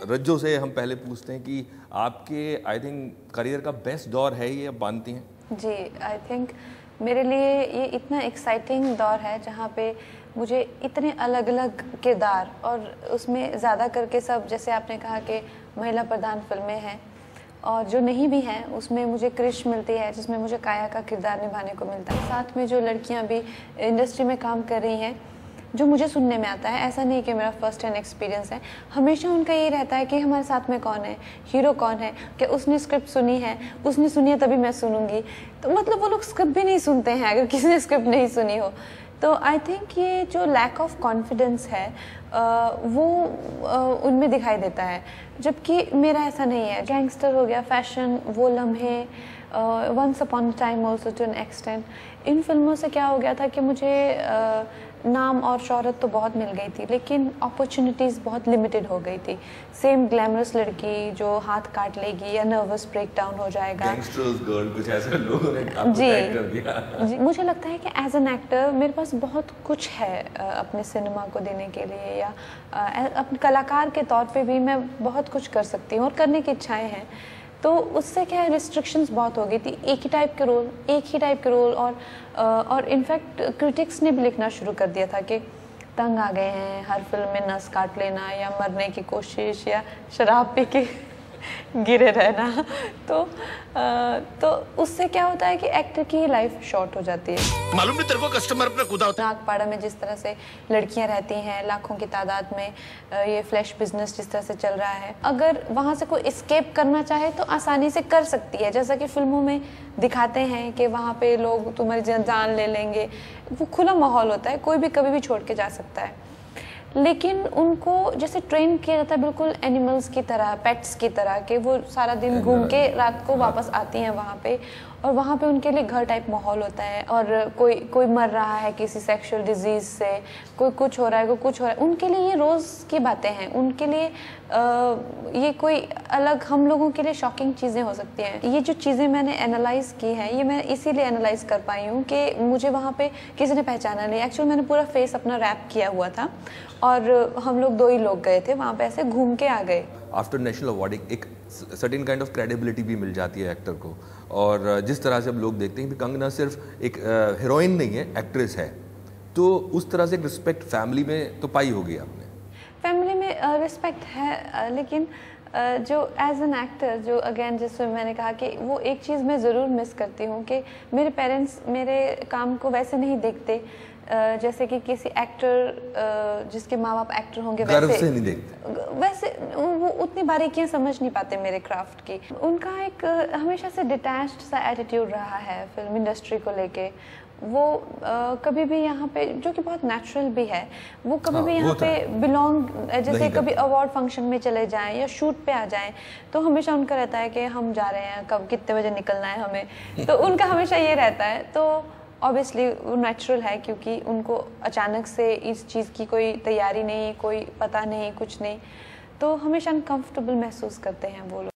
रज्जो से हम पहले पूछते हैं कि आपके आई थिंक करियर का बेस्ट दौर है ये, आप मानती हैं? जी, आई थिंक मेरे लिए ये इतना एक्साइटिंग दौर है जहाँ पे मुझे इतने अलग अलग किरदार, और उसमें ज़्यादा करके सब, जैसे आपने कहा कि महिला प्रधान फिल्में हैं, और जो नहीं भी हैं उसमें मुझे क्रिश मिलती है जिसमें मुझे काया का किरदार निभाने को मिलता है। साथ में जो लड़कियां भी इंडस्ट्री में काम कर रही हैं, जो मुझे सुनने में आता है, ऐसा नहीं कि मेरा फर्स्ट हैंड एक्सपीरियंस है, हमेशा उनका ये रहता है कि हमारे साथ में कौन है, हीरो कौन है, कि उसने स्क्रिप्ट सुनी है, उसने सुनी है तभी मैं सुनूंगी। तो मतलब वो लोग स्क्रिप्ट भी नहीं सुनते हैं अगर किसी ने स्क्रिप्ट नहीं सुनी हो। तो आई थिंक ये जो लैक ऑफ कॉन्फिडेंस है वो उनमें दिखाई देता है, जबकि मेरा ऐसा नहीं है। गैंगस्टर हो गया, फैशन, वो लम्हे, once upon a time also to an extent, इन फिल्मों से क्या हो गया था कि मुझे नाम और शोहरत तो बहुत मिल गई थी, लेकिन अपॉर्चुनिटीज़ बहुत लिमिटेड हो गई थी। सेम ग्लैमरस लड़की जो हाथ काट लेगी या नर्वस ब्रेकडाउन हो जाएगा, गैंगस्टर्स गर्ल, कुछ ऐसे लोगों ने आपको टैग कर दिया। जी, मुझे लगता है कि एज एन एक्टर मेरे पास बहुत कुछ है अपने सिनेमा को देने के लिए, या अपने कलाकार के तौर पे भी मैं बहुत कुछ कर सकती हूँ और करने की इच्छाएं हैं। तो उससे क्या है, रिस्ट्रिक्शंस बहुत हो गई थी, एक ही टाइप के रोल, और इनफैक्ट क्रिटिक्स ने भी लिखना शुरू कर दिया था कि तंग आ गए हैं, हर फिल्म में नस काट लेना या मरने की कोशिश या शराब पी के गिरे रहना। तो उससे क्या होता है कि एक्टर की लाइफ शॉर्ट हो जाती है। मालूम नहीं तेरे को कस्टमर अपना खुदा होता है। नागपाड़ा में जिस तरह से लड़कियां रहती हैं लाखों की तादाद में, ये फ्लैश बिजनेस जिस तरह से चल रहा है, अगर वहां से कोई एस्केप करना चाहे तो आसानी से कर सकती है। जैसा कि फिल्मों में दिखाते हैं कि वहाँ पे लोग तुम्हारी जान ले लेंगे, वो खुला माहौल होता है, कोई भी कभी भी छोड़ के जा सकता है। लेकिन उनको जैसे ट्रेन किया जाता है बिल्कुल एनिमल्स की तरह, पेट्स की तरह, कि वो सारा दिन घूम के रात को वापस आती हैं वहाँ पे, और वहाँ पे उनके लिए घर टाइप माहौल होता है। और कोई मर रहा है किसी सेक्सुअल डिजीज से, कोई कुछ हो रहा है, कोई कुछ हो रहा है, उनके लिए ये रोज़ की बातें हैं। उनके लिए ये कोई अलग, हम लोगों के लिए शॉकिंग चीज़ें हो सकती हैं। ये जो चीज़ें मैंने एनालाइज की हैं, ये मैं इसीलिए एनालाइज कर पाई हूँ कि मुझे वहाँ पे किसी ने पहचाना नहीं। एक्चुअली मैंने पूरा फेस अपना रैप किया हुआ था, और हम लोग 2 ही लोग गए थे वहाँ पे, ऐसे घूम के आ गए। आफ्टर नेशनल अवार्ड एक सर्टेन काइंड ऑफ क्रेडिबिलिटी भी मिल जाती है एक्टर को, और जिस तरह से अब लोग देखते हैं कि कंगना सिर्फ एक हीरोइन नहीं है, एक्ट्रेस है, तो उस तरह से एक रिस्पेक्ट फैमिली में तो पाई होगी आपने? फैमिली में रिस्पेक्ट है, लेकिन जो एज एन एक्टर, जो अगेन जैसे मैंने कहा कि वो एक चीज़ मैं ज़रूर मिस करती हूँ कि मेरे पेरेंट्स मेरे काम को वैसे नहीं देखते जैसे कि किसी एक्टर जिसके माँ बाप एक्टर होंगे वैसे से नहीं देखते, वैसे वो उतनी बारीकियां समझ नहीं पाते मेरे क्राफ्ट की। उनका एक हमेशा से डिटैच्ड सा एटीट्यूड रहा है फिल्म इंडस्ट्री को लेके। वो कभी भी यहाँ पे, जो कि बहुत नेचुरल भी है, वो कभी भी यहाँ पे बिलोंग, जैसे कभी अवार्ड फंक्शन में चले जाएं या शूट पे आ जाएं तो हमेशा उनका रहता है कि हम जा रहे हैं, कब कितने बजे निकलना है हमें, तो उनका हमेशा ये रहता है। तो ऑब्वियसली वो नेचुरल है, क्योंकि उनको अचानक से इस चीज़ की कोई तैयारी नहीं, कोई पता नहीं, कुछ नहीं, तो हमेशा अनकंफर्टेबल महसूस करते हैं वो लोग।